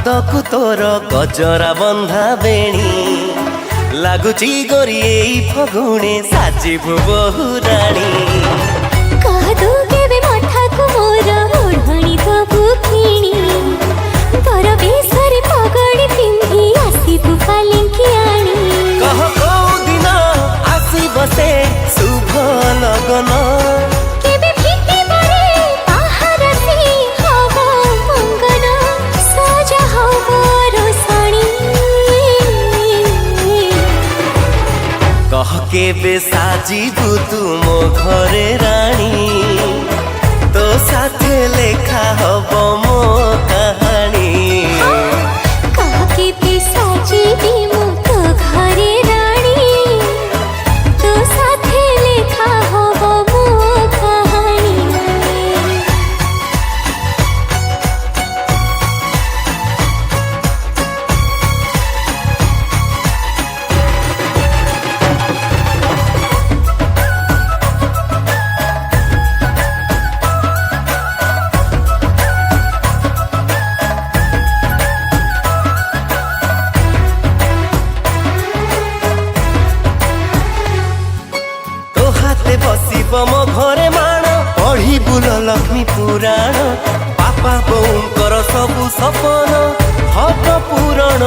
पादकु तोर गजरा बंधा बेणी लगुची गोरी एई फगुणे साजिबु बहुराणी कहदु केबे मठाकु मोर ओढ़णी दबु किणी तोर बेसरे पगड़ी पिंधी आसीबु पालिंकी आणी कह को दिन आसी बसे शुभ लगन केबे फिटी बरे पहारसी हवा मंगन सजा हवा रोसणी कह केबे साजिबु तू मो घरे रानी तो साथे लेखा हब मो कहानी कह केबे साजिबी मो तो घरे रानी तो साथे लेखा हवा मो कहानी बसिब मो घरे माण पढ़ी बुल लक्ष्मी पुराण बापा बोऊंकर सबु सपन हब पूरण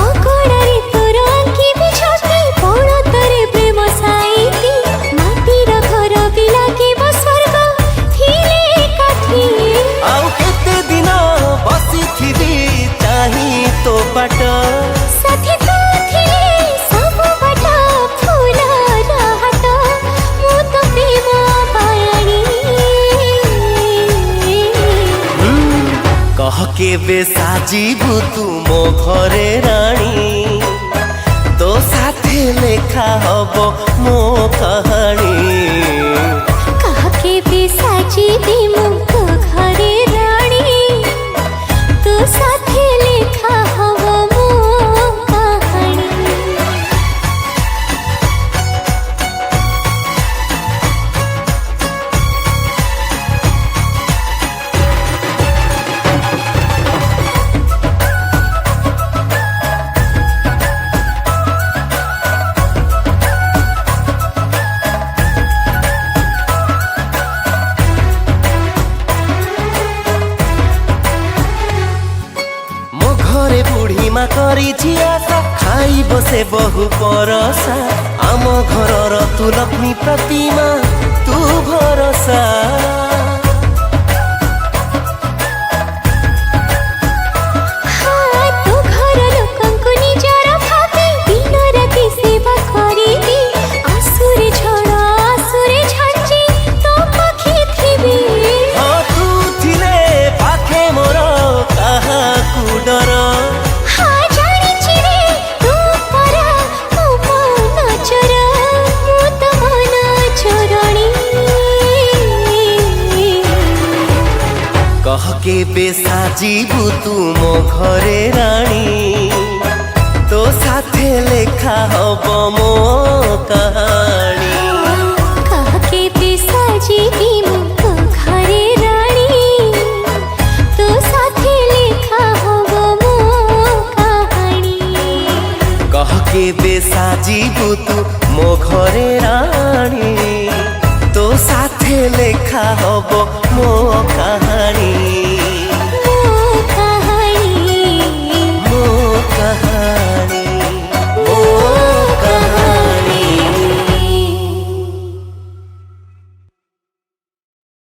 अगड़ारे तोर आंखी बिछती पौड़तरे प्रेम साईती माटीर घर भी लागिब स्वर्ग थिले एकाठी आउ केते दिन बसिथिबी चाही तो बाट साथी तो थिले सब बाट फूलर हाट मु तो प्रेम पायाणी कह केबे साजिबु तू मो घरे रानी तो साथे लेखा हब मो कहानी कह केबे साजिबी मु तो घरे रानी तो साथे लेखा हवा मो कहानी घरे बुढ़ी मा करी आशा खाई बसे बहु परसा आम घर तू लक्ष्मी प्रतिमा तू भरसा हाँ तो घर लोकंकु निजर भाबी दिन राति सेवा करिबी आसुरे झड़ आसुरे झंझी तो पाखे थिबी हाँ तू थिले पाखे मोर कहा कु डर हाँ जानिछि रे तू परा मो मन चोर मु तो मन चोरणी कह केबे साजिबु तू मो घरे रानी तो साथे लेखा हब मो कहानी कह केबे साजिबी मु तो घरे रानी तो साथे लेखा हवा मो कहानी कह केबे साजिबु तू मो घरे रानी तो साथे लेखा हब मो कहानी।